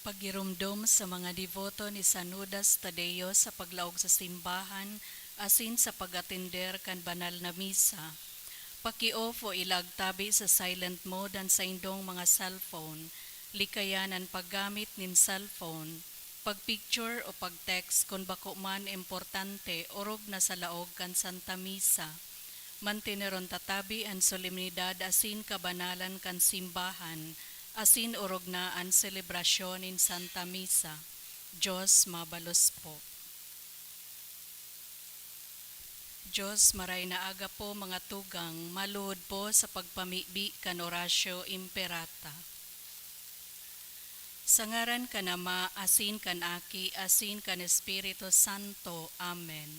Pagirumdum sa mga devoto ni San Judas Tadeo sa paglaog sa simbahan, asin sa pag-atender kan banal na misa. Paki-off o ilagtabi sa silent mode ang sa indong mga cellphone. Likayanan paggamit nin cellphone. Pag-picture o pag-text kung bako man importante orog na sa laog kan Santa Misa. Mantineron tatabi ang solemnidad asin kabanalan kan simbahan, asin orog na ang selebrasyon in Santa Misa. Diyos mabalos po. Diyos maray na aga po mga tugang, maluhod po sa pagpamibi kan orasyo imperata. Sa ngaran kan Ama, asin kan Aki, asin kan Espiritu Santo. Amen.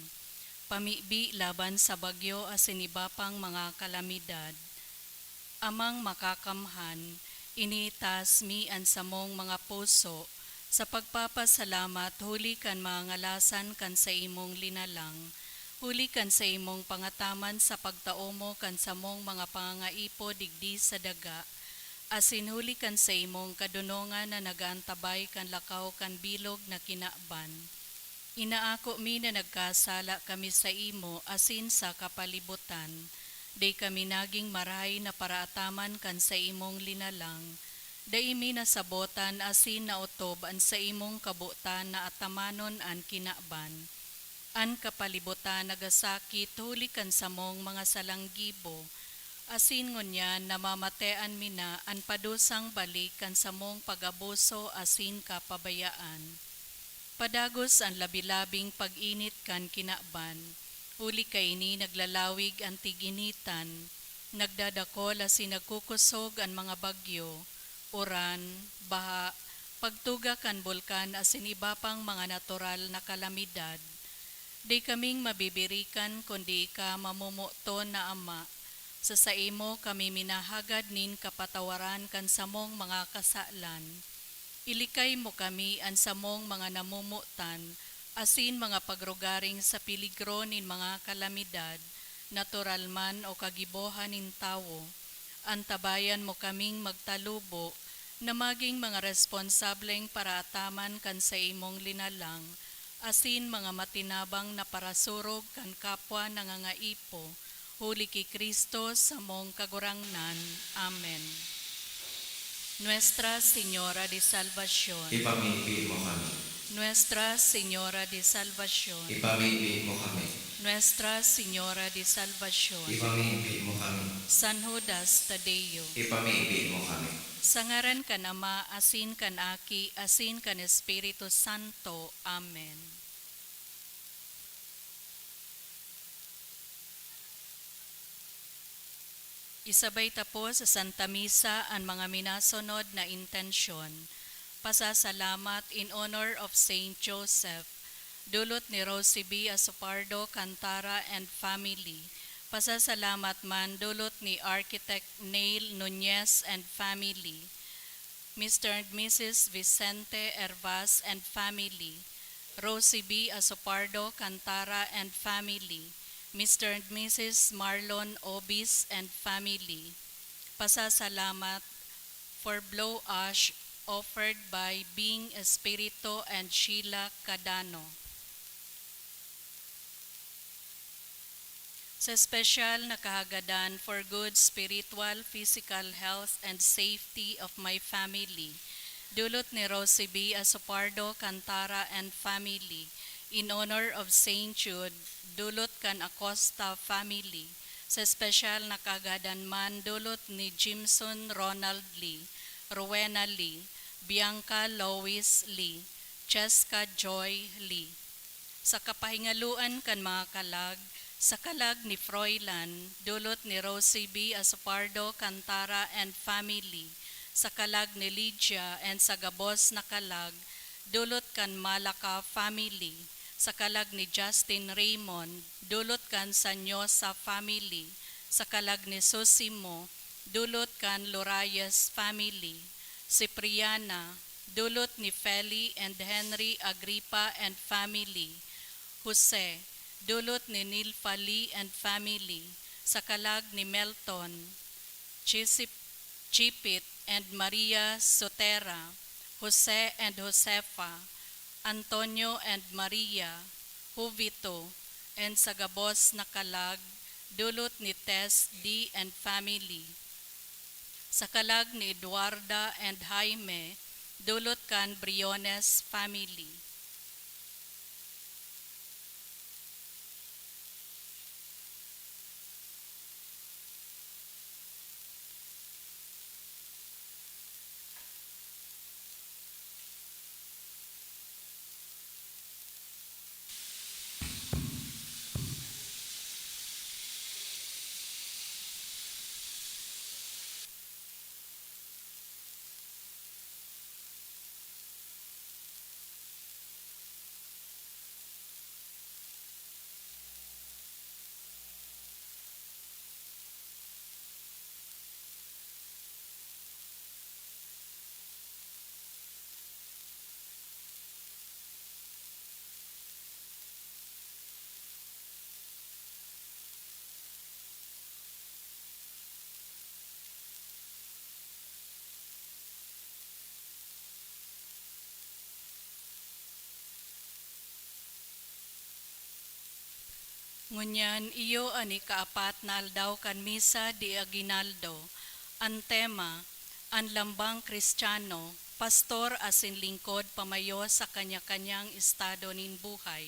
Pamibi laban sa bagyo asin iba pang mga kalamidad. Amang makakamhan, initas mi ang samong mga puso, sa pagpapasalamat huli kan mga ngalasan kan sa imong linalang, huli kan sa imong pangataman sa pagtaomo kan samong mga pangangaipo digdi sa daga, asin huli kan sa imong kadunongan na nagaantabay kan lakaw kan bilog na kinaban. Inaako mi na nagkasala kami sa imo asin sa kapalibutan, day kami naging maray na paraataman kan sa imong linalang, day mi nasabotan asin na utob an sa imong kabutan na atamanon an kinaban. An kapalibutan nagasakit huli kan samong mga salanggibo, asin ngunyan namamatean mi na an padusang balik kan samong pagabuso asin kapabayaan. Padagos ang labilabing pag-init kan kinaban, huli kay ni naglalawig ang tiginitan, nagdadakol asin nagkukusog ang mga bagyo, uran, baha, pagtuga kan bulkan asin iba pang mga natural na kalamidad. Di kaming mabibirikan kundi ka mamumuto na Ama, sa imo kami minahagad nin kapatawaran kan samong mga kasalan. Ilikay mo kami ang samong mga namumutan, asin mga pagrugaring sa piligro nin mga kalamidad, natural man o kagibohan nin tawo. Antabayan mo kaming magtalubo, na maging mga responsableng paraataman kan sa imong linalang, asin mga matinabang na parasurog kan kapwa nangangaipo, huli ki Kristo sa mong kagurangnan. Amen. Nuestra Señora de Salvación, Ipamimpi mo kami. Nuestra Señora de Salvación, Ipamimpi mo kami. Nuestra Señora de Salvación, Ipamimpi mo kami. San Judas Tadeo, Ipamimpi mo kami. sa ngaran kan Ama, asin kan Aki, asin kan Espiritu Santo. Amen. Isabay tapo sa Santa Misa ang mga minasunod na intensyon. Pasasalamat in honor of Saint Joseph, dulot ni Rosie B. Asopardo, Cantara and family. Pasasalamat man dulot ni Architect Neil Nunez and family. Mr. and Mrs. Vicente Hervas and family. Rosie B. Asopardo, Cantara and family. Mr. and Mrs. Marlon Obis and family. Pasasalamat for blow ash offered by Bing Espirito and Sheila Cadano. Sa special na kahagadan for good spiritual, physical health and safety of my family, dulot ni Rosie B. Asopardo, Cantara and family, in honor of Saint Jude, dulot kan Acosta family, sa special na kagadan man dulot ni Jimson Ronald Lee, Rowena Lee, Bianca Lois Lee, Cheska Joy Lee. Sa kapahingaluan kan mga kalag, sa kalag ni Froilan, dulot ni Rosie B. Asopardo, Cantara and family, sa kalag ni Lydia and sa gabos na kalag, dulot kan Malaka family, sa kalag ni Justin Raymond, dulot kan Sanyosa family, sa kalag ni Susimo, dulot kan Lorayes family, Cipriana, dulot ni Feli and Henry Agripa and family, Jose, dulot ni Nilfa Lee and family, sa kalag ni Melton, Chipit and Maria Sotera, Jose and Josefa, Antonio and Maria, Juvito, and sa gabos na kalag, dulot ni Tess D. and family. Sa kalag ni Eduarda and Jaime, dulot kan Briones family. Ngunyan iyo ani kaapat na aldaw kan misa di aginaldo. Ang tema, ang lambang kristyano, pastor asin lingkod pamayo sa kanya-kanyang estado nin buhay.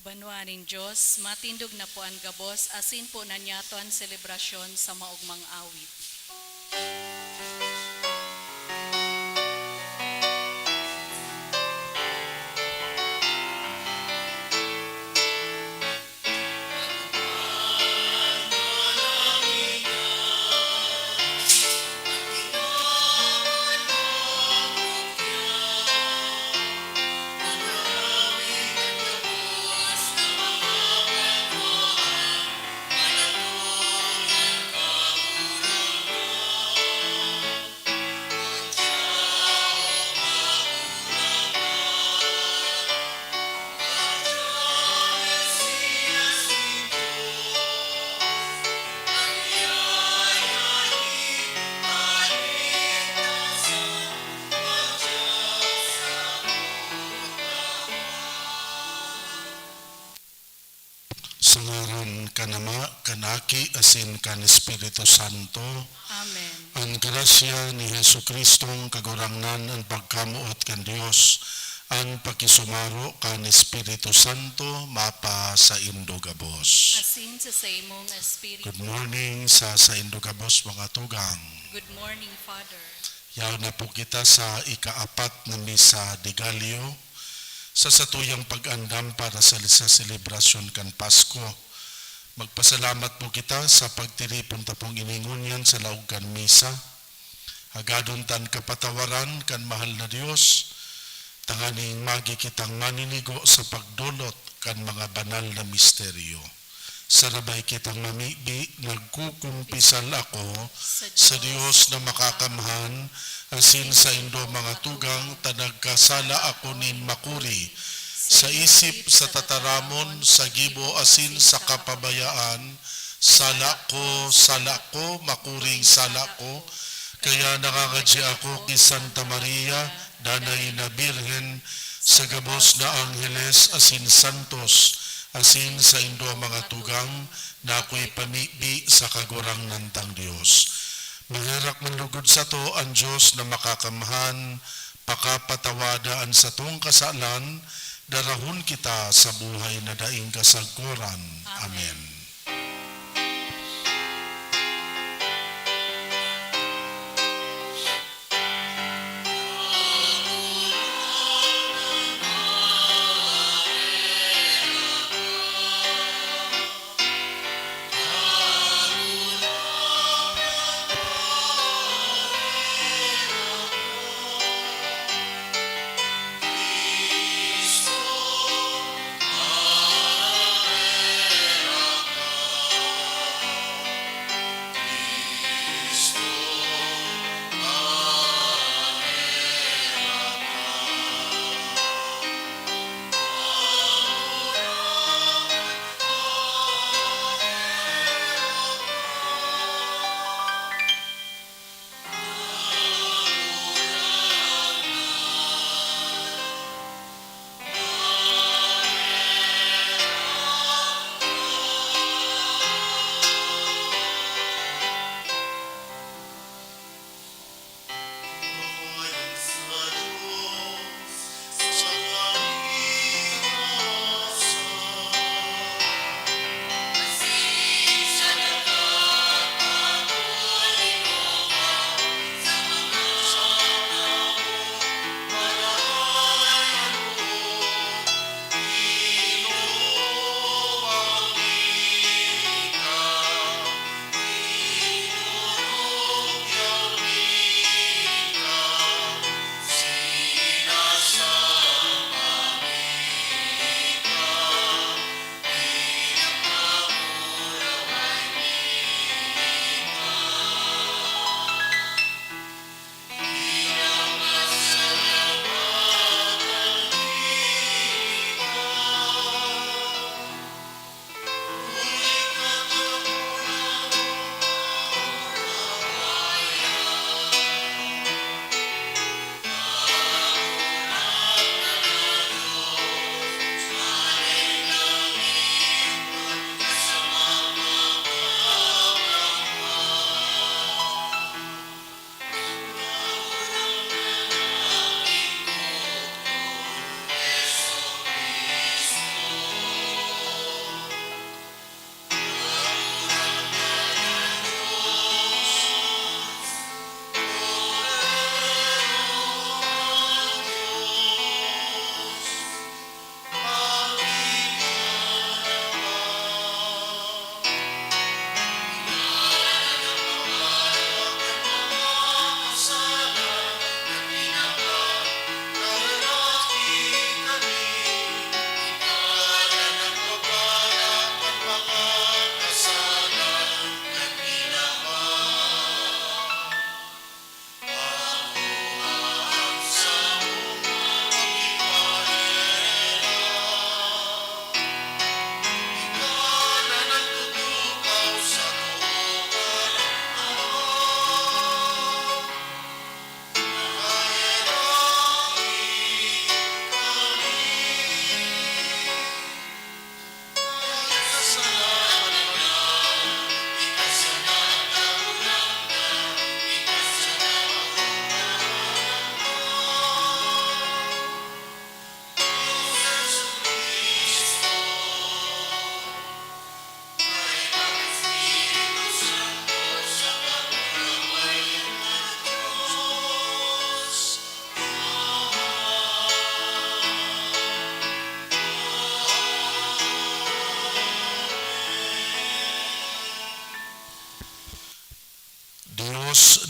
Banwaning Diyos, matindog na po ang gabos, asin po na nyato ang selebrasyon sa maugmang awit. Sa ngaran kanama, kanaki, asin kan Espiritu Santo, Amen. ang grasya ni Hesu Kristong kagurangnan ang pagkamuot kan Dios, ang pakisumaro kan Espiritu Santo, mapa sa Indogabos. Asin sa imong Espiritu. Good morning sa Indogabos mga tugang. Good morning, Father. Yaw na po kita sa ikaapat na misa de Gallio, sa satuyang pag-andam para sa selebrasyon kan Pasko. Magpasalamat po kita sa pagtiripon ta pong iningunyan sa laog kan misa. Hagadon tan kapatawaran kan mahal na Dios. Tanganing magi kitang maninigo sa pagdulot kan mga banal na misteryo. Sarabay kitang mamibi, nagkukumpisal ako sa Dios na makakamhan, asin sa indo mga tugang, tanagkasala ako nin makuri, sa isip, sa tataramon, sa gibo, asin sa kapabayaan, sala ko, makuring sala ko, kaya nangangadya ako kay Santa Maria, danay na Birhen, sa gabos na Angeles, asin santos, asin sa indo mga tugang, na ako'y pamibi sa kagurang nantang Diyos. Mangirak manlugod sa to ang Diyos na makakamhan, pakapatawadaan sa tong kasalan, darahon kita sa buhay na daing kasagkuran. Amen.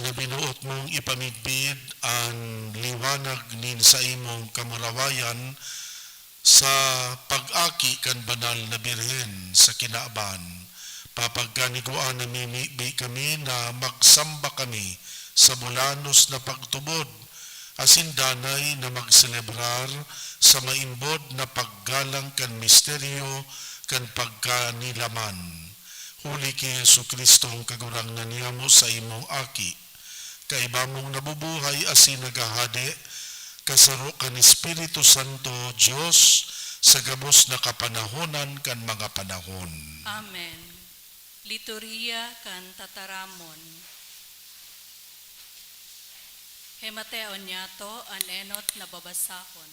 na binuot mong ipamigbid ang liwanag nin sa imong kamurawayan sa pag-aki kan banal na birhen sa kinaaban. Papagkaniguan na mimibi kami na magsamba kami sa bulanos na pagtubod, asin danay na magselebrar sa maimbod na paggalang kan misteryo kan pagkanilaman. Huli ki Jesu-Kristo ang kagurangan niya mo sa imong aki. Kaiba mong nabubuhay asin nagahade, kasaro kan Espiritu Santo, Diyos, sa gabos na kapanahonan kan mga panahon. Amen. Liturhiya kan tataramon. Hemateon niyato an enot na babasahon.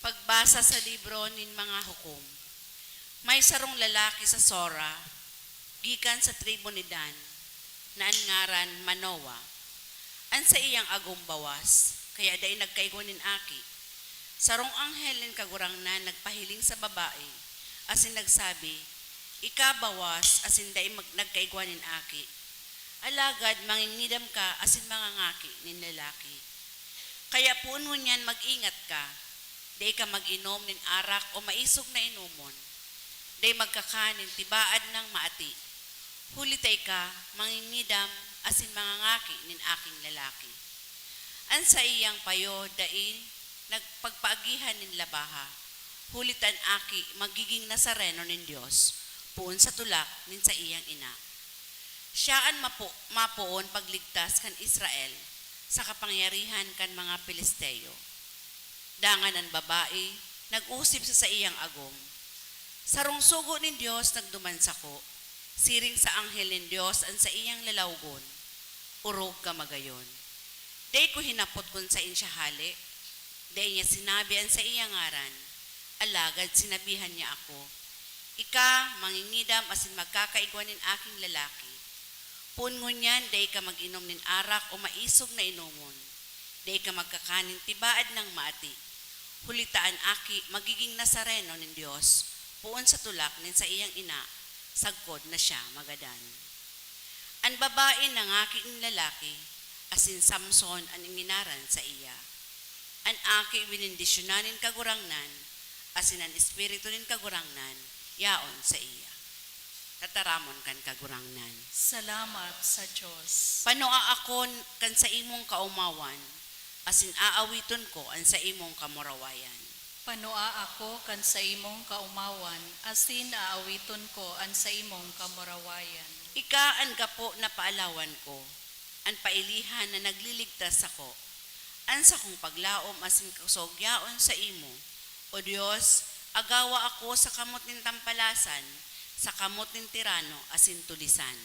Pagbasa sa libro nin mga hukom. May sarong lalaki sa Sora, gikan sa tribo ni Dan, na ang ngaran Manoa. An sa iyang agong bawas, kaya day nagkaigunin aki. Sarong anghel nin kagurangnan nagpahiling sa babae, asin nagsabi, ika bawas, asin day nagkaiguanin aki. Alagad mangingidam ka, asin mangangaki nin lalaki. Kaya puno niyan mag-ingat ka, day ka mag-inom nin arak o maisog na inumon. Day magkakanin tibaad ng maati. Hulitay ka, mangingidam, asin mangangaki nin aking lalaki. An sa iyang payo, dain, nagpagpaagihan nin labaha. Hulitan aki, magiging Nazareno nin Diyos, puon sa tulak nin sa iyang ina. Siyaan mapoon pagligtas kan Israel, sa kapangyarihan kan mga Pilisteo. Dangan ang babae, nag-usip sa iyang agom. Sarong sugo nin Diyos nagdumansako, siring sa anghel nin Diyos ang sa iyang lalawgon, urog ka magayon. Day ko hinapot kun sa insya hali, day niya sinabi ang sa iyang ngaran, alagad sinabihan niya ako, ika mangingidam asin magkakaigwanin aking lalaki. Pungon niyan, day ka mag-inom nin arak o maisog na inumon, day ka magkakanin tibaad ng maati. Hulitaan aki, magiging Nazareno nin Diyos, puon sa tulak nin sa iyang ina, sagkod na siya magadan. Ang babae ng aking lalaki, asin Samson ang inginaran sa iya. Ang aki winindisyonanin kagurangnan, asin ang espiritu nin kagurangnan, yaon sa iya. Tataramon kan kagurangnan. Salamat sa Diyos. Panoa ako kan sa imong kaumawan, asin aawiton ko ang sa imong kamurawayan. Panoa ako kan sa imong kaumawan, asin aawiton ko an sa imong kamurawayan. Ika ang gapo na paalawan ko, ang pailihan na nagliligtas ako, ang sa kong paglaom asin kasogyaon sa imo. O Diyos, agawa ako sa kamot nin tampalasan, sa kamot nin tirano asin tulisan.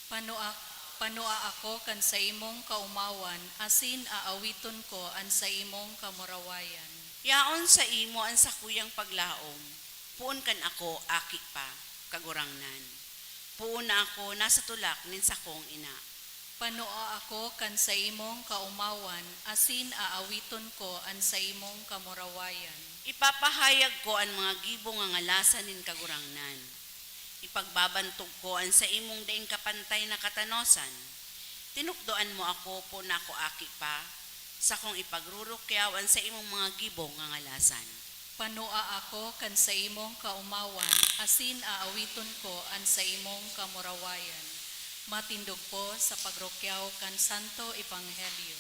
Panoa ako kan sa imong kaumawan, asin aawiton ko an sa imong kamurawayan. Yaon sa imo ang sakuyang paglaom, puon kan ako aki pa, kagurangnan. Puon na ako nasa tulak nin sakong ina. Panoa ako kan sa imong kaumawan, asin aawiton ko an sa imong kamurawayan. Ipapahayag ko ang mga gibong nga ngalasan nin kagurangnan. Ipagbabantog ko ang sa imong daing kapantay na katanosan. Tinukdoan mo ako po na ako aki pa, sa kong ipagrurukyawan sa imong mga gibong nga ngalasan. Panoa ako kan sa imong kaumawan, asin aawiton ko an sa imong kamurawayan. Matindog po sa pagrukyaw kan Santo Ebanghelyo.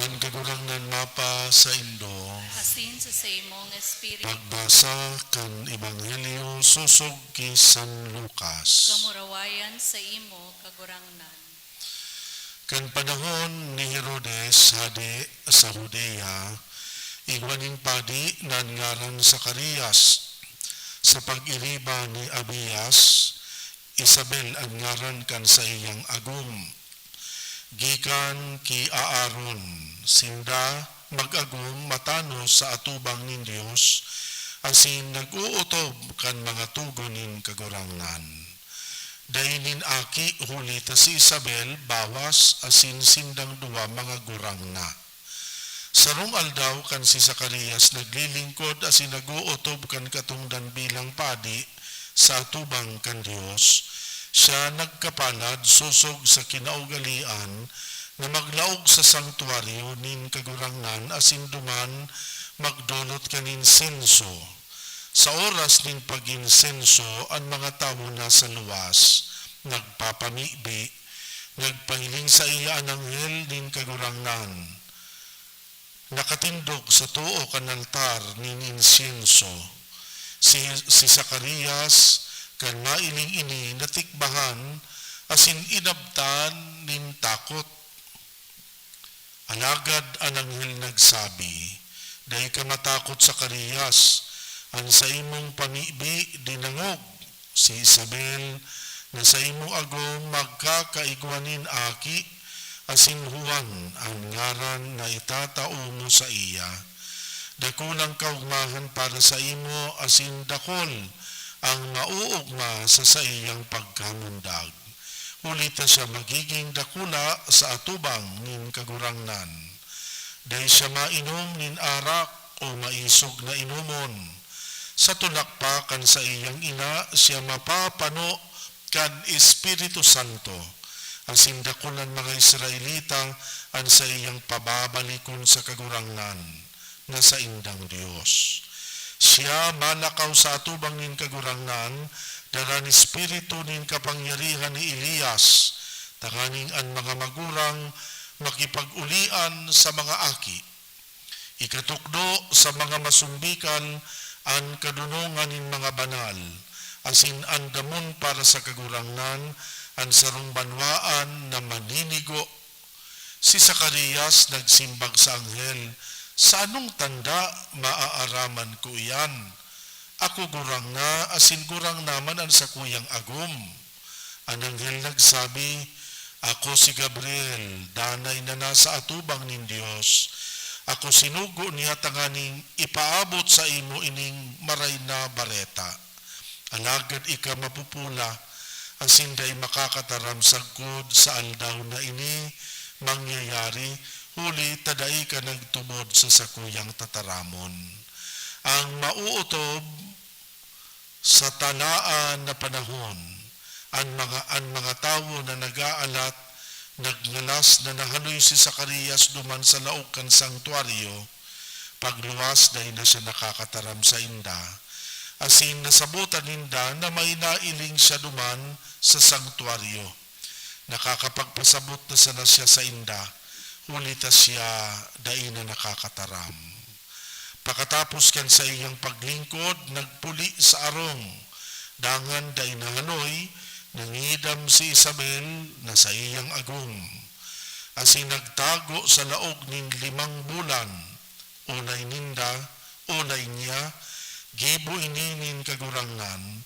Ang kagurangnan mapa sa Indo, asin sa imong espiritu. Pagbasa kan Ebanghelyo susog ki San Lucas. Kamurawayan sa imo kagurangnan. Kan panahon ni Herodes hadi sa Judea, igwaning padi nan ngaran Zacarias. Sa pag-iriba ni Abias, Isabel ang ngaran kan sa iyang agum. Gikan ki Aaron, sinda mag-agum matano sa atubang nin Dios, asin nag-uutob kan mga tugonin kagurangnan. Dainin aki hulita si Isabel bawas asin sindang duwa mga gurang na. Sarong aldaw kan si Zacarias naglilingkod asin nag-uutob kan katungdan bilang padi sa atubang kan Dios. Siya nagkapalad susog sa kinaugalian na maglaog sa sanktuaryo nin kagurangnan asin duman magdulot kanin senso. Sa oras nin pag-insenso, ang mga tao na sa luwas, nagpapamibi, nagpahiling sa iya ang anghel nin kagurangnan. Nakatindog sa tuo kan altar nin insenso. Si Zacarias, kan mailing ini natikbahan, asin inabtan nin takot. Alagad ang anghel nagsabi, "Dahil ka matakot, Zacarias, ang sa imong pamibi dinangog si Isabel na sa imong agom magkakaigwanin aki asin Juan ang ngaran na itatao mo sa iya. Dakulang kaugmahan para sa imo asin dakol ang mauugma sa iyang pagkamundag. Ulita siya magiging dakula sa atubang nin kagurangnan. Dahil siya mainom nin arak o maisog na inumon. Sa tulak pa kan sa iyang ina siya mapapano kan Espiritu Santo. Ang sindakulan mga Israelita ang sa iyang pababalikon sa kagurangnan na sa indang Dios. Siya malakaw sa atubang nin kagurangnan daran Espiritu nin kapangyarihan ni Elias takaning ang mga magurang makipag-ulian sa mga aki. Ikatukdo sa mga masumbikan ang kadunungan nin mga banal, asin andamon para sa kagurangnan, ang sarong banwaan na maninigo. Si Zacarias nagsimbag sa anghel, "Sa anong tanda maaaraman ko iyan? Ako gurang na, asin gurang naman ang sa kuyang agum." Ang anghel nagsabi, "Ako si Gabriel, danay na nasa atubang nin Dios. Ako sinugo niya tanganing ipaabot sa imo ining maray na bareta. Alagad ika mapupula, asin day makakataram sagkod sa aldaw na ini mangyayari, huli tadai ka nagtubod sa sakuyang tataramon. Ang mauutob sa talaan na panahon, ang mga tao na nag-aalat, nagngalas na nahaloy si Zacarias duman sa laog kan sanktuaryo, pagluwas dahil na siya nakakataram sa inda, asin nasabutan ninda na may nailing siya duman sa sanktuaryo. Nakakapagpasabot na sana siya sa inda, ulita siya dahil na nakakataram. Pakatapos kan sa iyang paglingkod, nagpuli sa arong, dangan dahil na haloy, nangidam si Isabel na sa iyang agum. Asin nagtago sa laog nin 5 bulan. Unay ninda, unay niya, gibo ininin kagurangnan.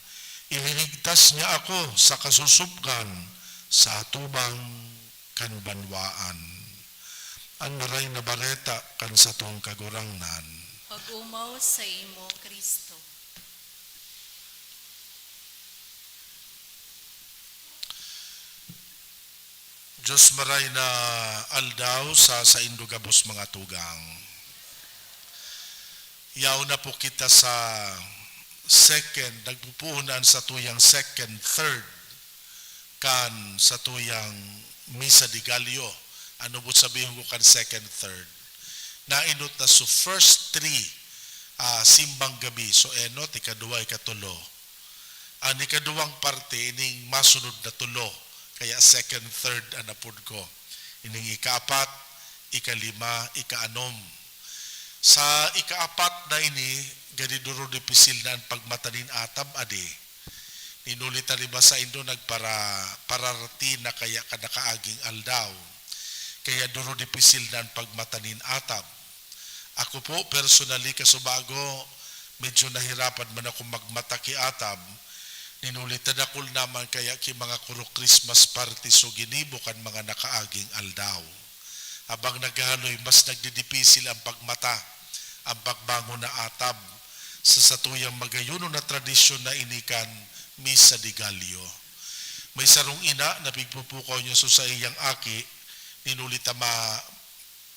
Ililigtas niya ako sa kasusubkan sa atubang kanbanwaan. Ang maray na bareta kan sa tong kagurangnan. Pag-umaw sa imo, Kristo. Diyos maray na aldaw sa indugabos mga tugang. Yaw na po kita sa nagpupuunan sa tuyang second, third, kan sa tuyang Misa de Gallo. Ano po sabihin ko kan second, third? Nainot na so first 3 simbang gabi. So enot, ikaduwa, ikatulo. Ang ikaduwang parte, ining masunod na tulo. Kaya second, third, anapod ko. Ining ikaapat, ikalima, ikaanom. Sa ikaapat na ini, ganiduro di pisil na ang pagmatanin atab adi. Ninulita riba sa Indo pararati na kaya kadakaaging aldaw. Kaya duro di pisil na ang pagmatanin atab. Ako po personally kasubago, medyo nahirapan man ako magmataki atab. Ninulita dakol naman kaya ki mga kuro Christmas party so ginibo kan mga nakaaging aldaw. Habang naghaloy, mas nagdidipisil ang pagmata, ang pagbangon na atab sa satuyang magayuno na tradisyon na inikan Misa de Gallo. May sarong ina na pigpupukaw niya so sa iyang aki, ninulita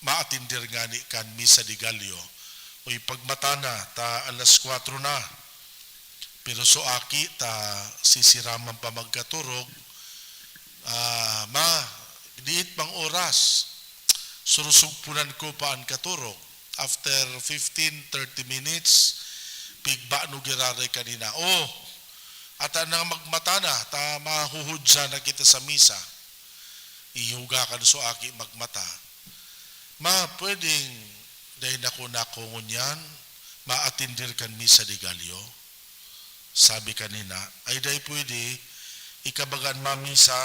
maatindir nga ni kan Misa de Gallo. Uy pagmata na, ta alas 4 na. Pero so aki, ta sisiraman pa magkaturog, diit pang oras. Surusugpunan ko pa ang katurog. After 15-30 minutes, pigba no girare kanina. At nang magmata na, ta mahuhudsa na kita sa misa. Ihuga ka so aki magmata. Pwedeng, dahil ako nakungunyan, maatindir kan Misa de Gallo. Sabi kanina, ay dahil pwede, ikabagan mamisa,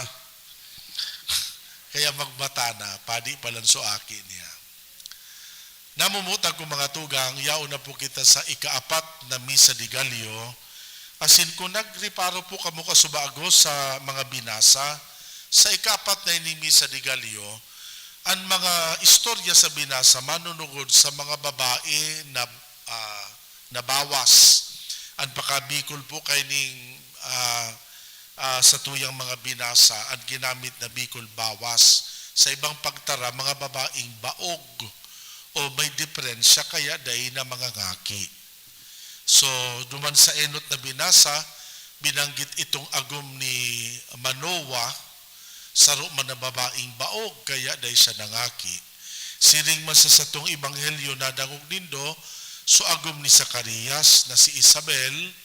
kaya magmata na, padi palan so aki niya. Namumutang ko mga tugang, yaon na po kita sa ikaapat na Misa de Gallo. Asin kung nagriparo po kamo kasubago sa mga binasa, sa ikaapat na ini Misa de Gallo, ang mga istorya sa binasa manunugod sa mga babae na nabawas. Ang pakabikol po kay ning sa tuyang mga binasa at ginamit na bikol bawas. Sa ibang pagtara, mga babaeng baog o may diferensya kaya dahi na mga ngaki. So, duman sa enot na binasa, binanggit itong agom ni Manoa, saro man na babaeng baog kaya dahi siya nangaki. Siring man sa satong ebanghelyo na dangog nindo, so agom ni Zacarias na si Isabel,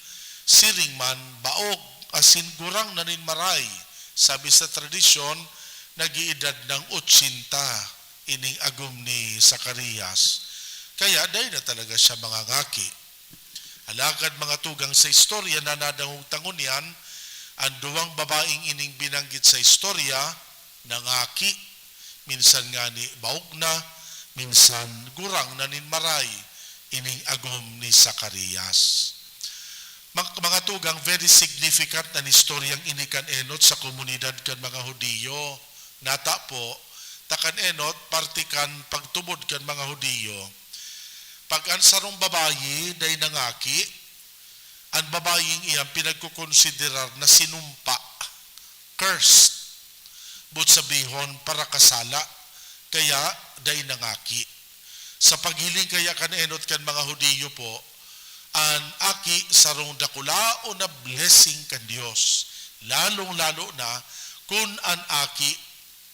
siring man baog, asin gurang na nin maray. Sabi sa tradisyon, nag-iedad ng 80 ining agom ni Zacarias. Kaya dahil na talaga siya mga ngaki. Alagad mga tugang sa istorya na nadangog tangon yan, ang duwang babaeng ining binanggit sa istorya, nangaki, minsan nga ni baog na, minsan gurang na nin maray, ining agom ni Zacarias. Mga tugang, very significant na istoryang inikan enot sa komunidad kan mga Hudiyo. Nata po, takan enot, partikan pagtubod kan mga Hudiyo. Pag ang sarong babayi, day nangaki, ang babaying iyang pinagkukonsiderar na sinumpa, cursed, but sabihon para kasala, kaya day nangaki. Sa paghiling kaya kan enot kan mga Hudiyo po, an aki sarong dakulao na blessing kan Dios, lalong-lalo na kung an aki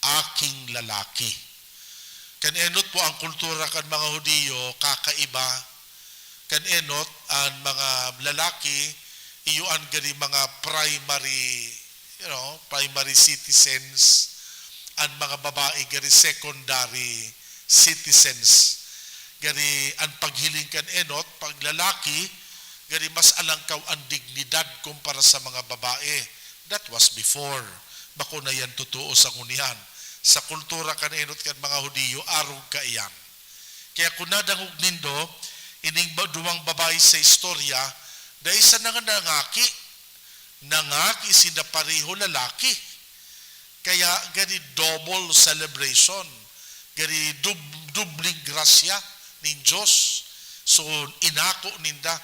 aking lalaki. Kan enot po ang kultura kan mga Hudiyo kakaiba. Kan enot ang mga lalaki iyuan gani mga primary citizens, ang mga babae gani secondary citizens. Gani ang paghiling kan enot, pag lalaki, gani mas alangkaw ang dignidad kumpara sa mga babae. That was before. Bako na yan totoo sa kunihan. Sa kultura kan enot kan mga Hudiyo, arog ka iyan. Kaya kung nadangog nindo, ining duwang babae sa istorya, dahil sa nangaki sina pareho lalaki. Kaya gani double celebration, gani dubling grasya nin Diyos. So inako ninda,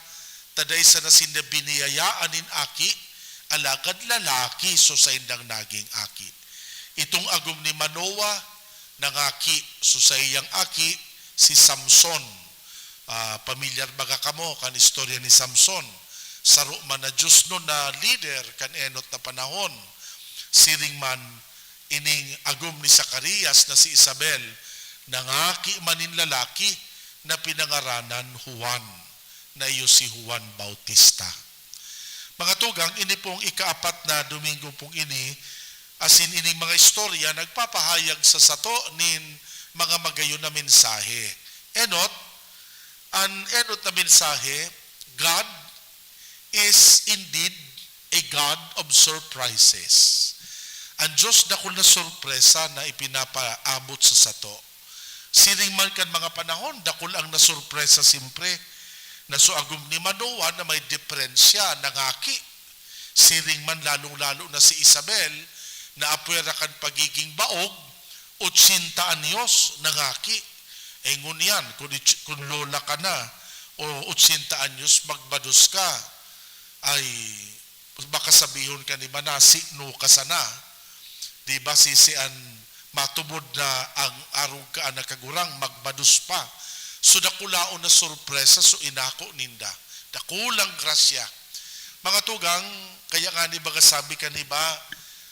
taday sa nasinda biniyayaan nin aki, alagad lalaki so sa indang naging aki. Itong agom ni Manoa, nangaki, so sa iyang aki, si Samson. Pamilyar baga kamo kan istorya ni Samson. Saro man na Diyos no na leader kan enot na panahon. Siring man ining agom ni Zacarias na si Isabel, nangaki manin lalaki na pinangaranan Juan, na iyo si Juan Bautista. Mga tugang, ini pong ikaapat na Domingo pong ini, asin ining mga istorya nagpapahayag sa sato nin mga magayon na mensahe. Enot, Ang enot na mensahe, God is indeed a God of surprises. Ang Diyos dakol na sorpresa na ipinapaabot sa sato. Siring man kan mga panahon, dakol ang nasurpresa simpre. Nasuagom ni Manoa na may diferensya, nangaki. Siring man lalong-lalo na si Isabel, na apwera kan pagiging baog, 80 anyos, nangaki. Ngun yan, kung lola ka na, o 80 anyos, magbados ka, ay baka sabihin ka ni Manasi, no ka sana. Diba sisian matubod na ang arog ka na kagurang, magbados pa. So dakulaon na sorpresa, so inako ninda. Dakulang grasya. Mga tugang, kaya nga ni baga sabi ka ni ba,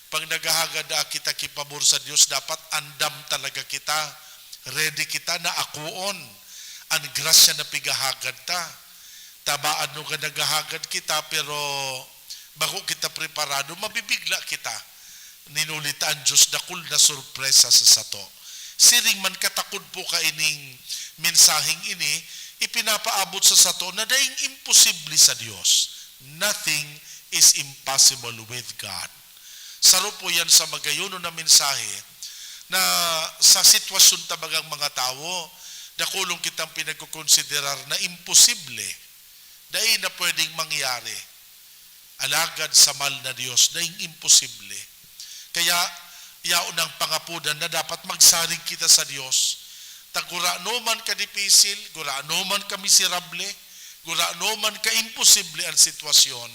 pag naghahagad kita kipabor sa Diyos, dapat andam talaga kita. Ready kita na akuon. Ang grasya na pigahagad ta. Tabaan no ka naghahagad kita, pero bago kita preparado, mabibigla kita. Ninulita ang Diyos, dakul na sorpresa sa sato. Siring man katakod po ka ining mensaheng ini, ipinapaabot sa sato na daing imposible sa Diyos. Nothing is impossible with God. Saro po yan sa magayono na mensahe na sa sitwasyon tabagang mga tao, dakulong kitang pinagkukonsiderar na imposible, daing na pwedeng mangyari. Alagad sa mal na Diyos, daing imposible. Kaya, yaon ang pangapudan na dapat magsaring kita sa Diyos. Gura no man ka dipisil, gura no man ka miserable, gura no man ka imposible ang sitwasyon,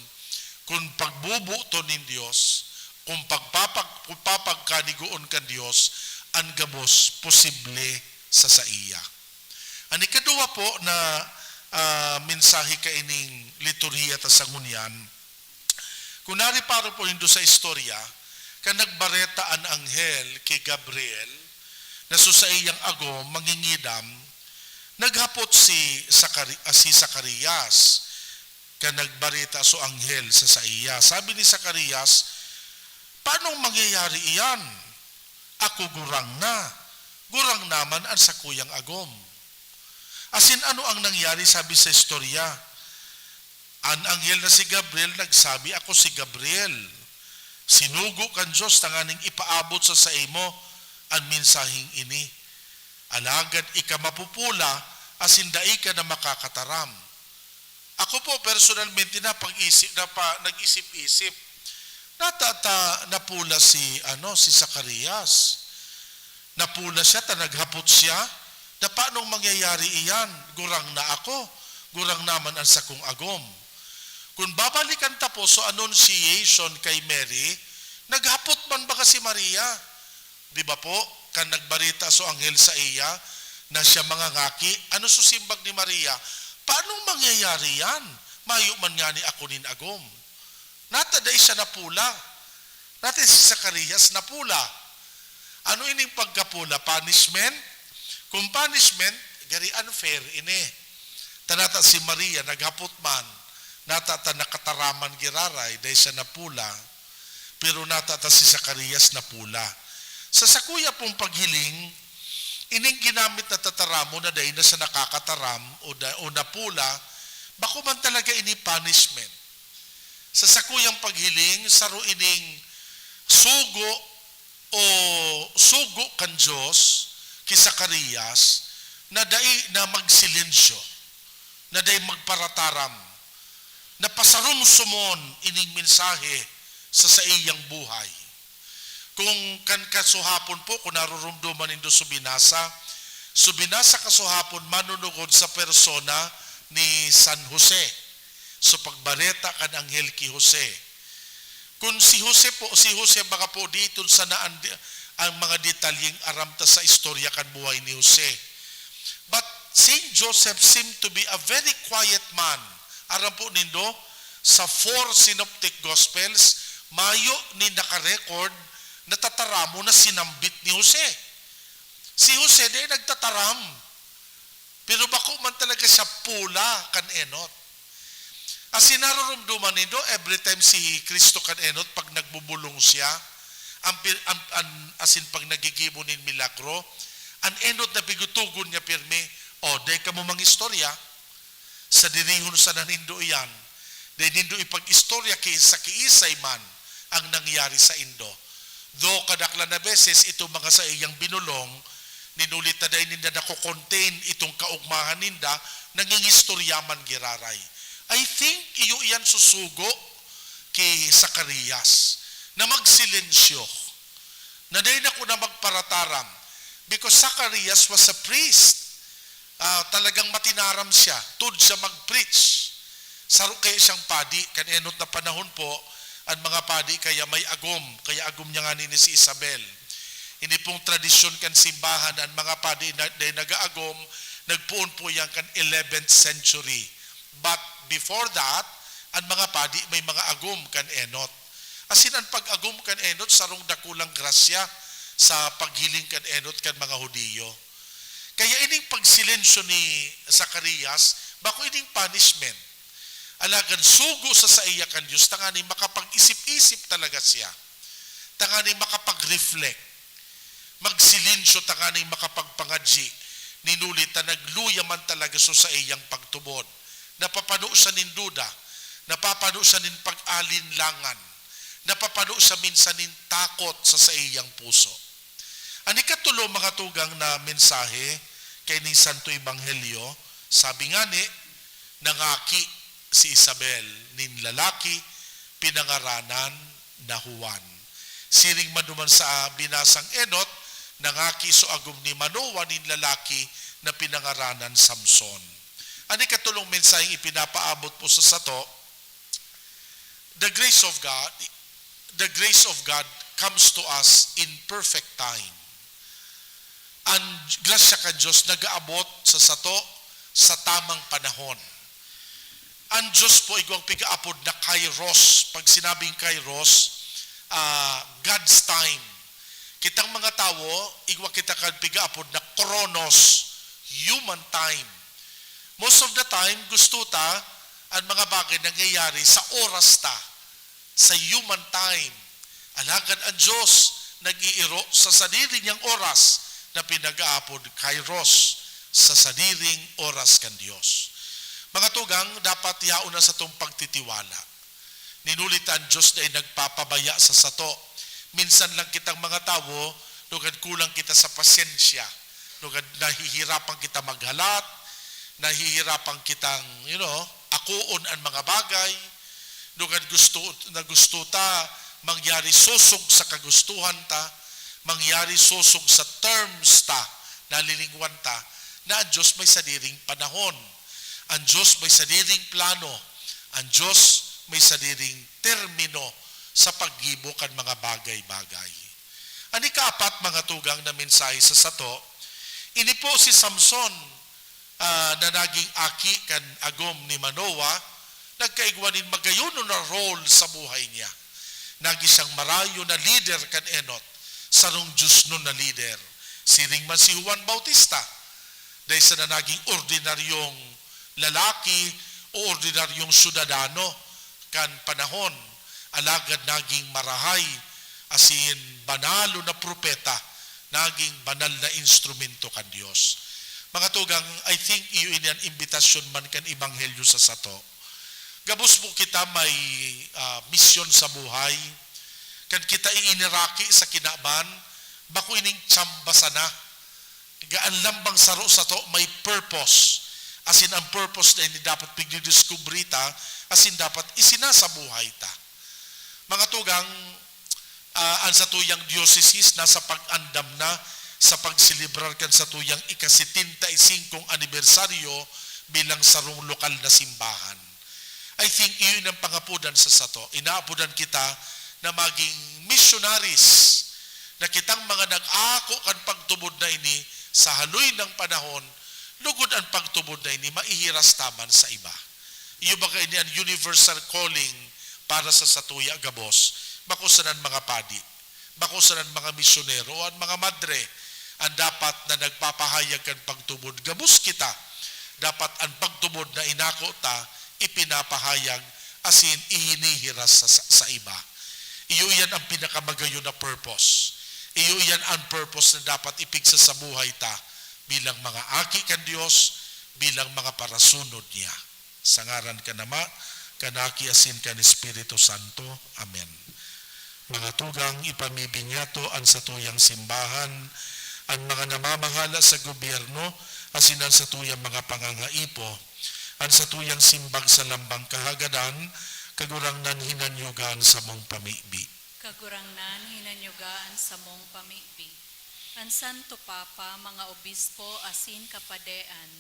kung pagbubuto ng Diyos, kung pagpapagkaniguon ka Diyos, ang gabos posible sa iya. Ang ikaduwa po na mensahe ka ining liturhiya ta sa ngunyan, kunari paro po hindo sa istorya, ka nagbareta ang anghel kay Gabriel, na sa iyang agom, mangingidam, naghapot si Zacarias, ka nagbareta so anghel sa iya. Sabi ni Zacarias, paano mangyayari iyan? Ako gurang na. Gurang naman ang sa kuyang agom. Asin ano ang nangyari, sabi sa istorya? Ang anghel na si Gabriel nagsabi, ako si Gabriel. Sinugo kan Diyos tanganing ipaabot sa imo ang mensaheng ini. Alagad ika mapupula, asin dai ka na makakataram. Ako po personalmente nag-isip-isip. Napula si Zacarias. Napula siya, naghapot siya. Na paanong mangyayari iyan? Gurang na ako. Gurang naman ang sakong agom. Kung babalikan tapos so annunciation kay Mary, naghapot man ba si Maria? Di ba po? Kan nagbarita so anghel sa iya na siya mga ngaki, ano susimbag ni Maria? Paano mangyayari yan? Mayo man nga ni ako nin agom. Nataday siya napula. Natin si Zacarias napula. Ano ining pagkapula? Punishment? Kung punishment, gari unfair ini. Tanata si Maria naghapot man. Natata nakataraman giraray dahil siya napula. Pero natata si Zacarias napula. Sa sakuya pong paghiling, ining ginamit na tataramo na dahil na sa nakakataram o napula, bako man talaga ini punishment. Sa sakuyang paghiling, saro ining sugo kan Diyos ki Zacarias na na magsilensyo, na dahil magparataram, na pasarumsumon ining mensahe sa iyang buhay. Kung kan kasuhapon po, kung narurumduman nindo subinasa kasuhapon manunugod sa persona ni San Jose. So pagbareta kan anghel ki Jose. Kung si Jose baka po dito sa naan ang mga detalyeng aramta sa istorya kan buhay ni Jose. But Saint Joseph seemed to be a very quiet man. Aram po nindo, sa 4 synoptic gospels, mayo ni nakarecord natataramo na sinambit ni Jose. Si Jose day nagtataram. Pero bako man talaga siya pula kan enot. As sinarurumduman nindo, every time si Kristo kan enot, pag nagbubulong siya, asin pag nagigibo nin milagro, ang enot na pigutugon niya pirmi, day ka mo mang istorya, sa dirihon sa nanindo iyan, dahil nindo ipag-istorya sa kiisay man ang nangyari sa Indo. Though kadaklan na beses itong mga sa iyang binulong, ninulit na dahil ninda nakukontain itong kaugmahan ninda, nangingistoryaman giraray. I think iyo iyan susugo kay Zacarias na magsilensyo. Na dahil ako na magparataram because Zacarias was a priest. Talagang matinaram siya, tud siya mag-preach. Saro kaya siyang padi, kanenot na panahon po, ang mga padi kaya may agom, kaya agom niya nga ni si Isabel. Hindi pong tradisyon kan simbahan, ang mga padi na nag-aagom, nagpuon po yan kan 11th century. But before that, ang mga padi may mga agom kan enot. Asin ang pag-agom kan enot, sarong dakulang grasya sa paghiling kan enot kan mga Hudiyo. Kaya ining pagsilensyo ni Zacarias, bako ining punishment. Alagan sugo sa iya kan Diyos, tangani makapag-isip-isip talaga siya. Tangani makapag-reflect. Magsilensyo, tangani makapagpangadji. Ninulit na nagluya man talaga so sa iyang pagtubod. Napapano sa ninduda, napapano sa nin pag-alinlangan, napapano sa minsan nin takot sa iyang puso. Ani katulo mga tugang na mensahe kay ni Santo Ebanghelyo, sabi nga ni, nangaki si Isabel nin lalaki, pinangaranan na Juan. Siring manuman sa binasang enot, nangaki so agum ni Manoa nin lalaki na pinangaranan Samson. Ani katulong mensaheng ipinapaabot po sa sato, the grace of God comes to us in perfect time. Ang grasya ka Diyos nagaabot sa sato sa tamang panahon. Ang Diyos po igwang pigaapod na kairos. Pag sinabing kairos, God's time. Kitang mga tao, igwa kita kan pigaapod na kronos, human time. Most of the time, gusto ta ang mga bagay nangyayari sa oras ta, sa human time. Alagad ang Diyos nag-iiro sa sarili niyang oras na pinag-aapod kairos sa sariling oras kan Diyos. Mga tugang, dapat yauna sa itong pagtitiwala. Ninulit ang Diyos na nagpapabaya sa sato. Minsan lang kitang mga tao, nugad kulang kita sa pasensya, nugad nahihirapan kita maghalat, nahihirapan kitang, akuon ang mga bagay, nugad gusto ta, mangyari susog sa kagustuhan ta, mangyari susog sa terms ta, nalilingwan ta, na ang Diyos may sadiring panahon. Ang Diyos may sadiring plano. Ang Diyos may sadiring termino sa paggibukan mga bagay-bagay. Ani kaapat mga tugang na mensahe sa sato, ini po si Samson na naging aki kan agom ni Manoa, nagkaigwanin magayon na role sa buhay niya. Nagi siyang marayo na leader kan enot, sarong Diyos nun na leader. Siring man si Juan Bautista, dahil sa na naging ordinaryong lalaki o ordinaryong sudadano kan panahon, alagad naging marahay, asin banalo na propeta, naging banal na instrumento kan Diyos. Mga tugang, I think iyon yan imbitasyon man kan Ebanghelyo sa sato. Gabos mo kita may misyon sa buhay, kan kita iiniraki sa kinaban, bako ining tsamba sana, gaan lambang saro sa to, may purpose. Asin ang purpose na hindi dapat pigdidiskubre ta, asin dapat isinasa buhay ta. Mga tugang, ang sa tuyang diocese nasa pag-andam na sa pagsilibrar kan sa tuyang ika-75 anibersaryo bilang sarong lokal na simbahan. I think iyon ang pangapudan sa sato. Inaapudan kita na maging missionaries, na kitang mga nag-ako kan pagtubod na ini sa haloy ng panahon, lugod ang pagtubod na ini maihiras taman sa iba. Iyo ba kayo ang universal calling para sa satuya gabos, bakusanan mga padi, bakusanan mga misyonero, at mga madre, ang dapat na nagpapahayag kan pagtubod gabos kita, dapat ang pagtubod na inako ta, ipinapahayag, asin ihinihiras sa iba. Iyo yan ang pinakamagayon na purpose. Iyo yan ang purpose na dapat ipigsa sa buhay ta bilang mga aki kan Diyos, bilang mga parasunod niya. Sa ngaran kanama, kanaki asin kan Espiritu Santo. Amen. Mga tugang ipamibinyato ang satuyang simbahan, ang mga namamahala sa gobyerno, asin ang satuyang mga pangangaipo, ang satuyang simbag sa lambang kahagadan, kagurangnan hinanyugan sa mong pamibi. Kagurangnan hinanyugaan sa mong pamibi. Ang Santo Papa, mga obispo, asin kapadean,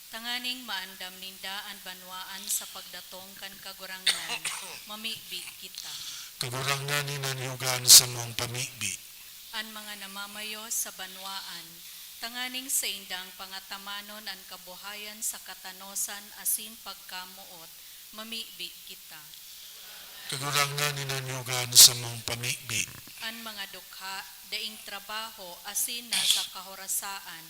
tanganing maandam ninda ang banwaan sa pagdatong kan kagurangnan, mamibi kita. Kagurangnan hinanyugan sa mong pamibi. Ang mga namamayo sa banwaan, tanganing sa indang pangatamanon ang kabuhayan sa katanosan asin pagkamuot, mamibi kita. Kagurangnan hinanyugan sa mong pamibi. Ang mga dukha, daing trabaho asin nasa kahorasaan,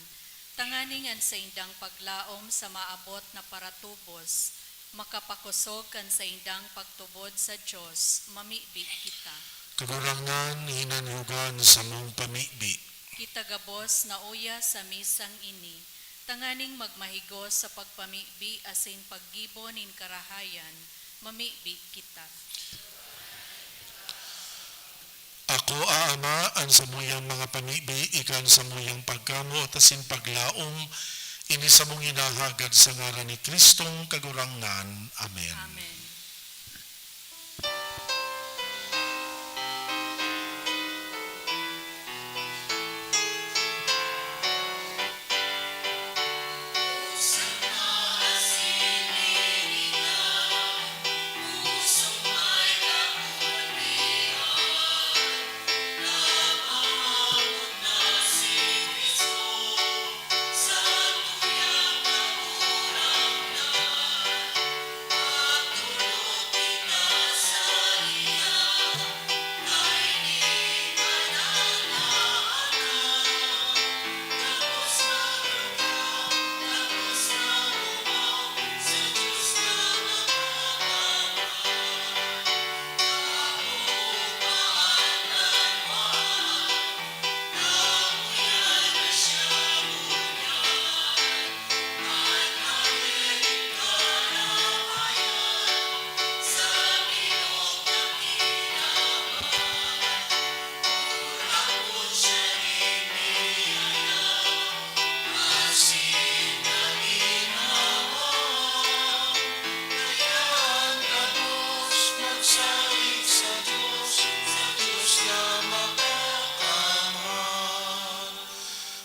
tanganing ang sa indang paglaom sa maabot na paratubos, makapakusog kan sa indang pagtubod sa Diyos, mamibi kita. Kagurangnan hinanyugan sa mong pamibi. Kita gabos na uya sa misang ini, tanganing magmahigos sa pagpamibi asin paggibo nin karahayan, mamibi kita. Ako aama ang samuyang mga pamibi, ikan samuyang pagkamo at asin paglaom, ini sa mong hinahagad sa ngaran ni Kristong kagurangnan. Amen. Amen.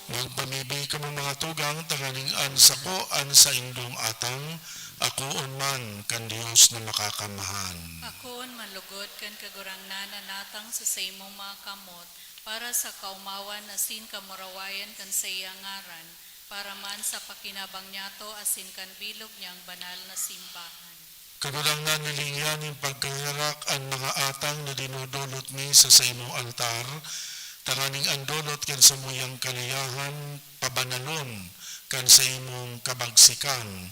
Magpamibi ka mga tugang, tanganing ansako an sa indong atang, ako man kan Diyos na makakamahan. Akon manlugod kan kagurangnan na natang sa imong mga kamot, para sa kaumawan asin kamurawayan kan sa iyang ngaran, para man sa pakinabang niyato asin kan bilog niyang banal na simbahan. Kagurangnan nilingyan yung pagkaharak ang mga atang na dinudulot mi sa imong altar, tanganing andolot kan sa muyang kaliyahan, pabanalon kan sa imong kabagsikan.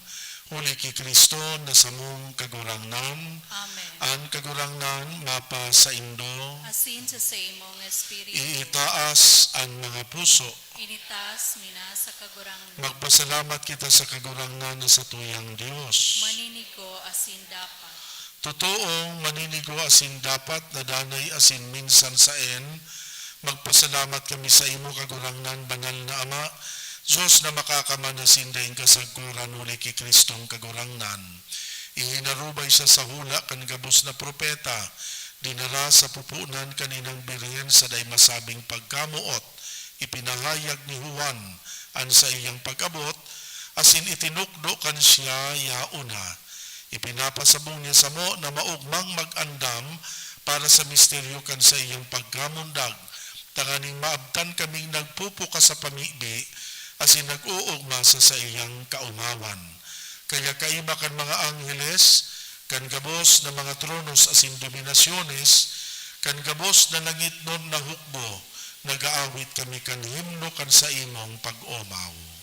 Huli ki Kristo na sa mong kagurangnan, Amen. ang kagurangnan mapa sa indo, Asin sa imong espiritu, iitaas ang mga puso. initas mina sa kagurangnan, Magpasalamat kita sa kagurangnan na sa tuyang Diyos. maninigo asin dapat. Totoong maninigo asin dapat na danay asin minsan sa magpasalamat kami sa imo kagurangnan banal na Ama, Diyos na makakamanasin dahil kasagkuran uli ki Kristong kagurangnan. Ihinarubay siya sa hula kan gabos na propeta, dinara sa pupunan kaninang birhen sa day masabing pagkamuot, ipinahayag ni Juan an sa iyang pag-abot, asin itinukdo kan siya yauna. Ipinapasabong niya sa mo na maugmang mag-andam para sa misteryo kan sa iyang pagkamundag, tanganing maabtan kaming nagpupuka sa pamibi, asin nag-uugma sa iyang kaumawan. Kaya kaima kan mga angheles, kan gabos na mga tronos asin dominasyones, kan gabos na langit nun na hukbo, nag-aawit kami kan himno kan sa imong pag-umaw.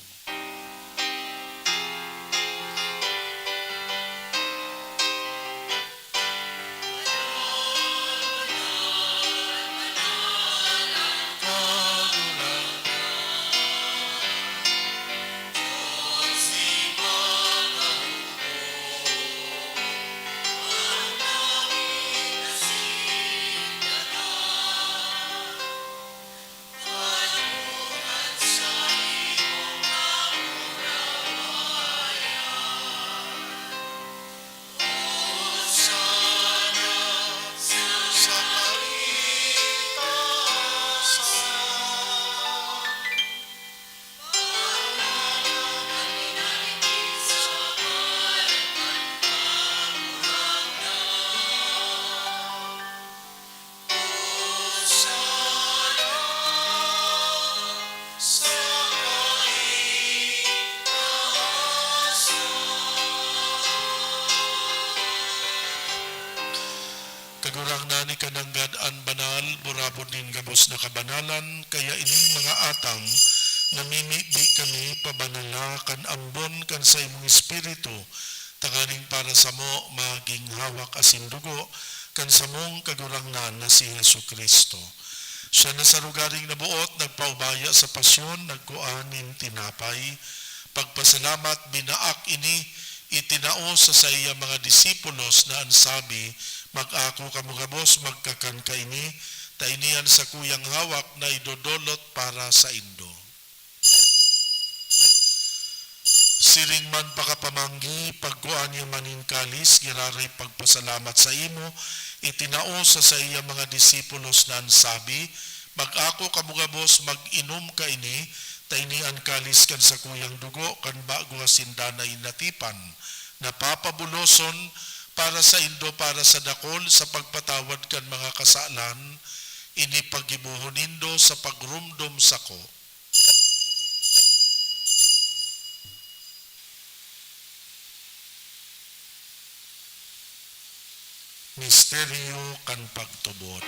kananggadan banal, burabod nin gabos na kabanalan, kaya ining mga atang, namimibi kami pabanala kan ambon kan sa imong espiritu, tanganing para sa mo maging hawak asin dugo, kan sa mong kagurangnan na si Hesu Kristo. Siya na sa lugaring nabuot, nagpaubaya sa pasyon, nagkuanin tinapay, pagpasalamat binaak ini, itinao sa iya mga disipulos na ansabi, mag-ako kamugabos magkakan kaini, tainian sa kuyang hawak na idodolot para sa indo. Siring man pakapamanggi, pagkuan niya manin kalis, giraray pagpasalamat sa imo, itinao sa iya mga disipulos na ansabi, mag-ako kamugabos mag-inom kaini, tainian kalis kan sa kuyang dugo, kan bago asindanay natipan, napapabuloson, para sa indo, para sa dakol, sa pagpatawad kan mga kasalan, ini pagibuhon indo sa pagrumdom sako. Misteryo kan pagtubot.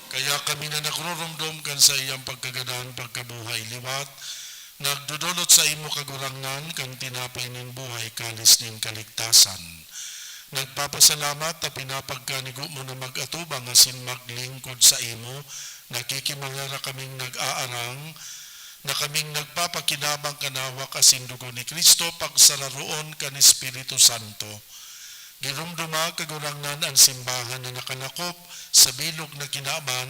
Kaya kami na nagrurumdum kan sa iyang pagkaganahan pagkabuhay liwat, nagdudulot sa imo kagurangan kang tinapay nin buhay kalis nin kaligtasan. Nagpapasalamat na pinapagkanigo mo na mag-atubang asin maglingkod sa imo, nakikimangara kaming nag-aarang, na kaming nagpapakinabang kanawak asin dugo ni Kristo pagsararoon kan Espiritu Santo. Girumduma kagurangan ang simbahan na nakalakop sa bilog na kinaman,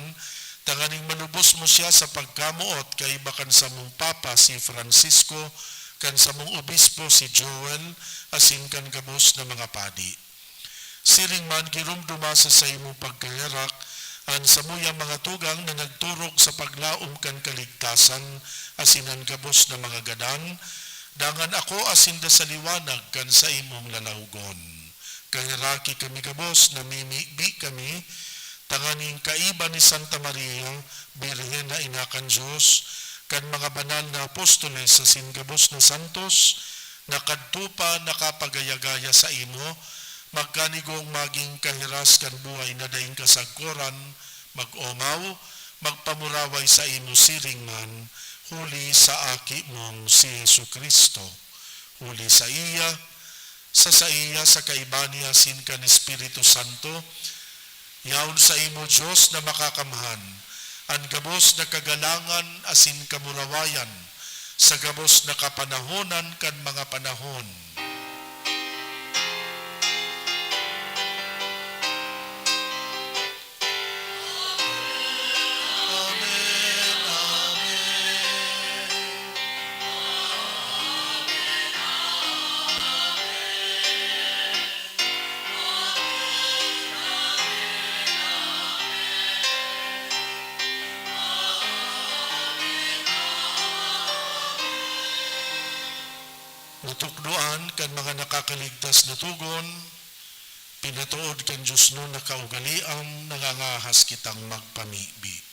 tanganing malubos mo siya sa pagkamuot kay bakan sa mong Papa si Francisco, kan sa mong Obispo si Joel, asin kan kabos na mga padi. Siring man girumduma sa imong pagkayarak, ang samuyang mga tugang na nagturok sa paglaom kan kaligtasan, asinan kabos na mga gadan, dangan ako asinda sa liwanag kan sa imong lalawgon. Kayaraki kami kabos, namimibi kami, tanganing kaiba ni Santa Maria, Birhen na inakan Diyos, kan mga banal na apostoles sa singabos na santos, nakadtupa nakapagayagaya sa imo, magkanigong maging kahiras kan buhay na daing kasagkuran, mag-omaw, magpamuraway sa imo siring man, huli sa aki mong si Hesu Kristo. Huli sa iya sa kaibaniya sin kan Espiritu Santo, yaon sa imo Diyos na makakamhan, ang gabos na kagalangan asin kamurawayan, sa gabos na kapanahonan kan mga panahon. Natukduan kan mga nakakaligtas na tugon, pinatuod kan Diyos no nakaugalian, nangangahas kitang magpamibi.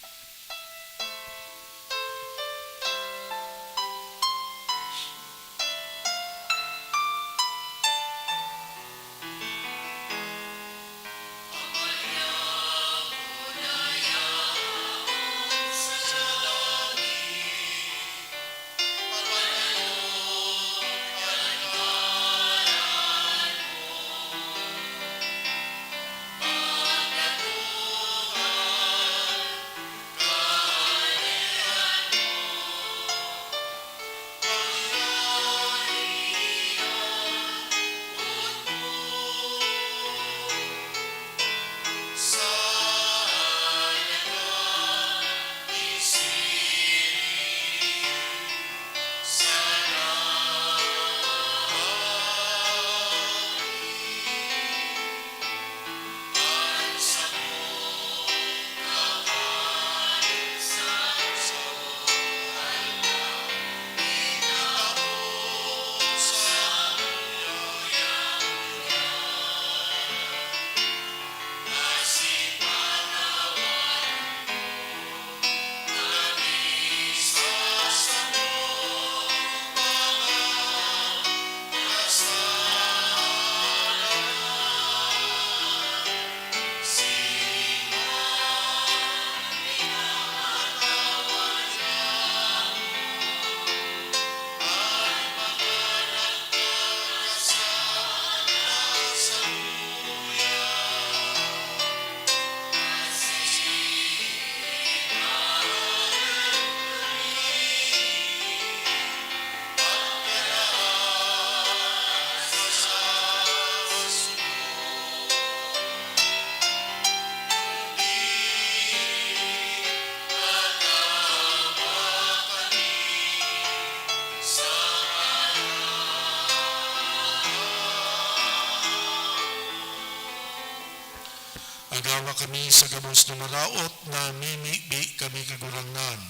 Agawa kami sa gabos na maraot na mimibi kami kagurangnan.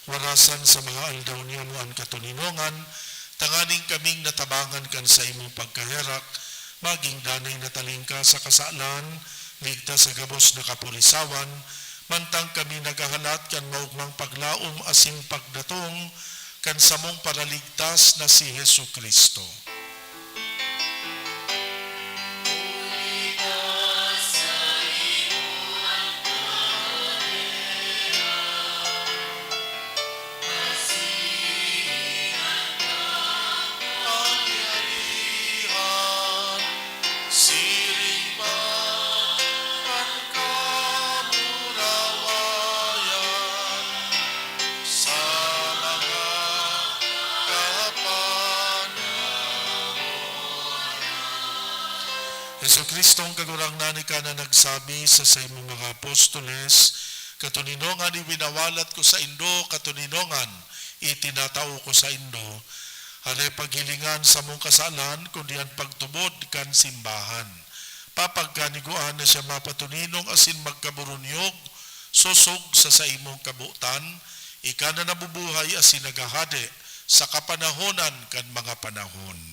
Warasan sa mga aldaw niyo mo ang katuninongan, tanganing kaming natabangan kan sa imong pagkaherak, maging danay na talingka sa kasalan, ligtas sa gabos na kapulisawan, mantang kami nagahalat kan maugmang paglaom asin pagdatong, kan samong paraligtas na si Hesu Kristo. Hesu Kristong kagurangnan ka na nagsabi sa imong mga apostoles, katuninongan ibinawalat ko sa indo, katuninongan itinatao ko sa indo, hare paghilingan sa mong kasalan, kundi ang pagtubod kan simbahan. Papagkaniguan na siya mapatuninong asin magkaburunyog, susog sa imong kabutan, ika na nabubuhay asin nagahade sa kapanahonan kan mga panahon.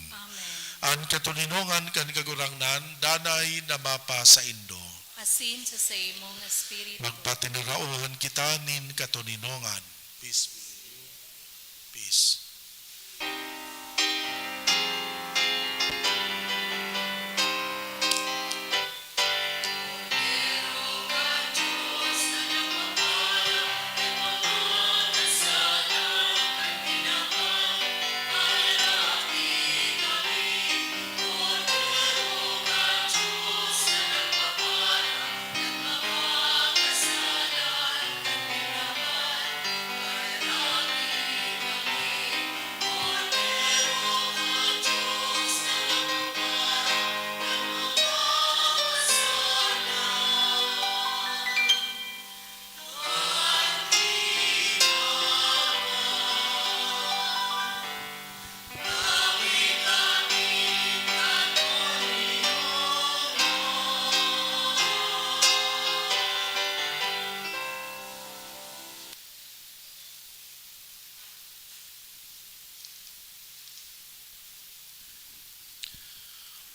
Ang katuninongan kan kagurangnan, danay na mapa sa indo. Asin sa imong espiritu. Magpatinarauhan kita nin katuninongan. Peace be with you. Peace.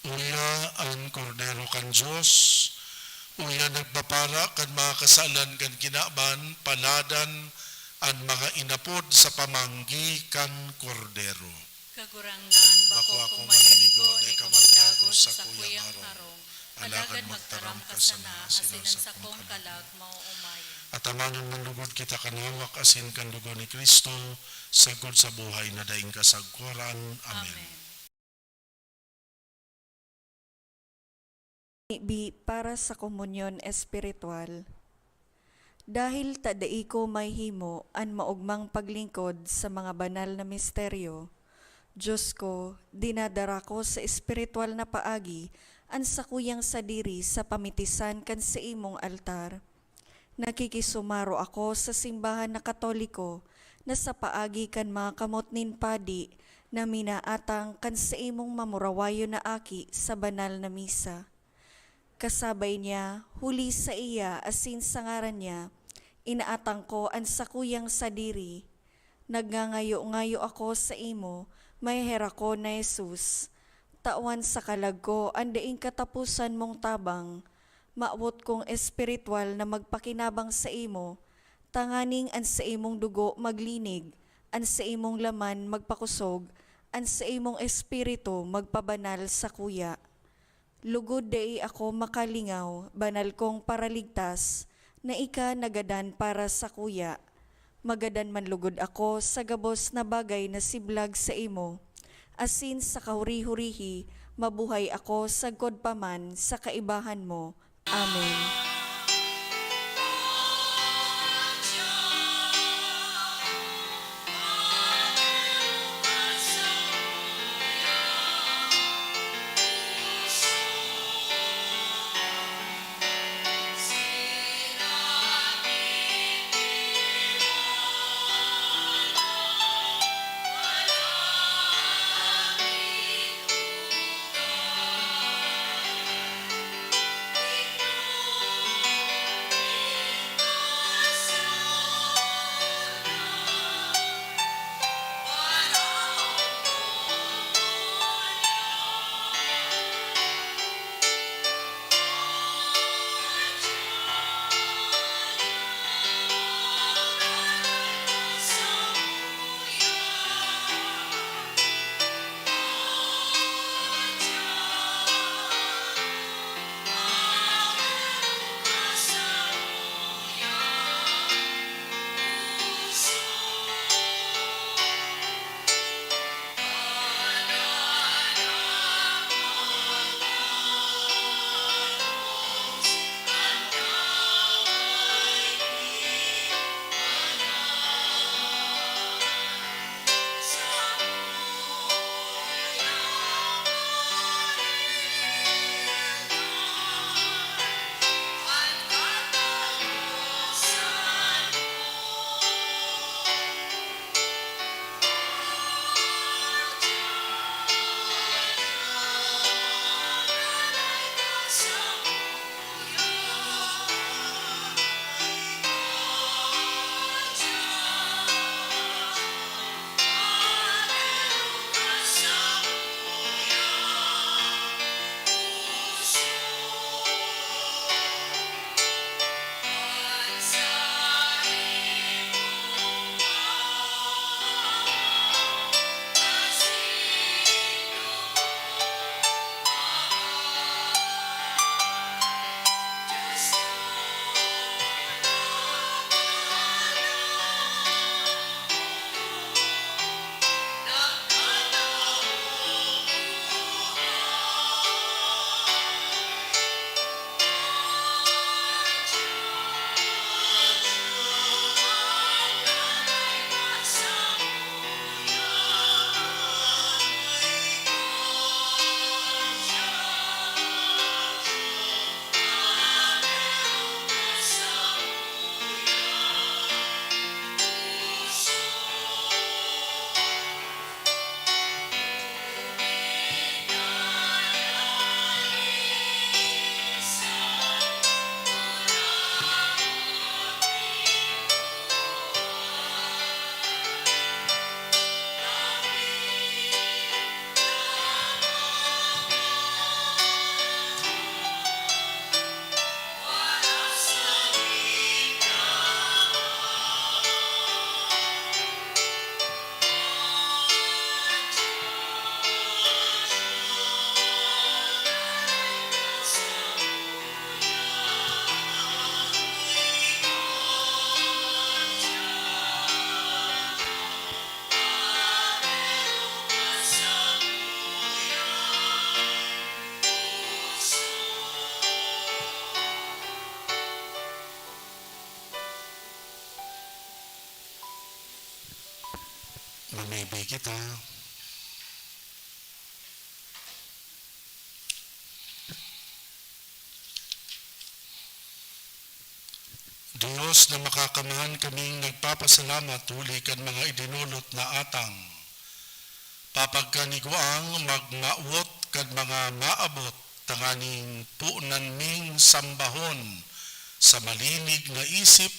Uya ang kordero kan Diyos, uya nagpapara kan mga kasalan kan kinaban, paladan ang mga inapod sa pamanggi kan kordero. Kagurangnan, bako akong maninigo na ikamagdago sa kuyang harong, alagad magtaram ka sana, asinan sa kong kalag, mauumayan. At amanon ng lugod kita kanawak asin kan dugo ni Kristo, sagod sa buhay na daing kasagkuran. Amen. Bi para sa komunyon espiritual. Dahil tadai ko may himo an maugmang paglingkod sa mga banal na misteryo, Diyos ko, dinadara ko sa espiritual na paagi an sakuyang sadiri sa pamitisan kan sa imong altar. Nakikisumaro ako sa simbahan na Katoliko na sa paagi kan mga kamot nin padi na minaatang kan sa imong mamurawayo na aki sa banal na misa. Kasabay niya, huli sa iya asin sa ngaran niya, inaatang ko ang sakuyang sadiri. Nagngangayo-ngayo ako sa imo, may hera ko na Jesus. Tawan sa kalag ko, andaing katapusan mong tabang. Maawot kong espiritual na magpakinabang sa imo, tanganing an sa imong dugo maglinig, an sa imong laman magpakusog, an sa imong espiritu magpabanal sa kuya. Lugod dai ako makalingaw, banal kong paraligtas, na ika nagadan para sa kuya. Magadan man lugod ako sa gabos na bagay na siblag sa imo. Asin sa kahuri-hurihi, mabuhay ako sa godpaman sa kaibahan mo. Amen. Pamibi kita. Diyos na makakamahan kaming nagpapasalamat huli kan mga idinulot na atang. Papagkaniguang magmaawot kad mga maabot tanganing puunan ming sambahon sa malinig na isip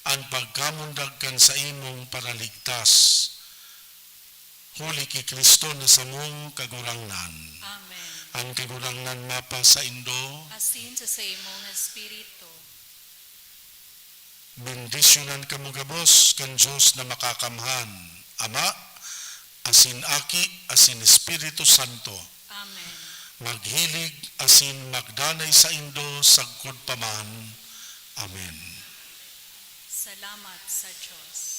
ang pagkamundag kan sa imong paraligtas. Huli ki Kristo na sa mong kagurangnan. Amen. Ang kagurangnan mapa sa Indo, Asin sa imong espiritu. bendisyonan kamo gabos kan Diyos na makakamhan. Ama, asin Aki, asin Espiritu Santo. Amen. Maghilig asin magdanay sa Indo sagkod paman. Amen. Salamat sa Diyos.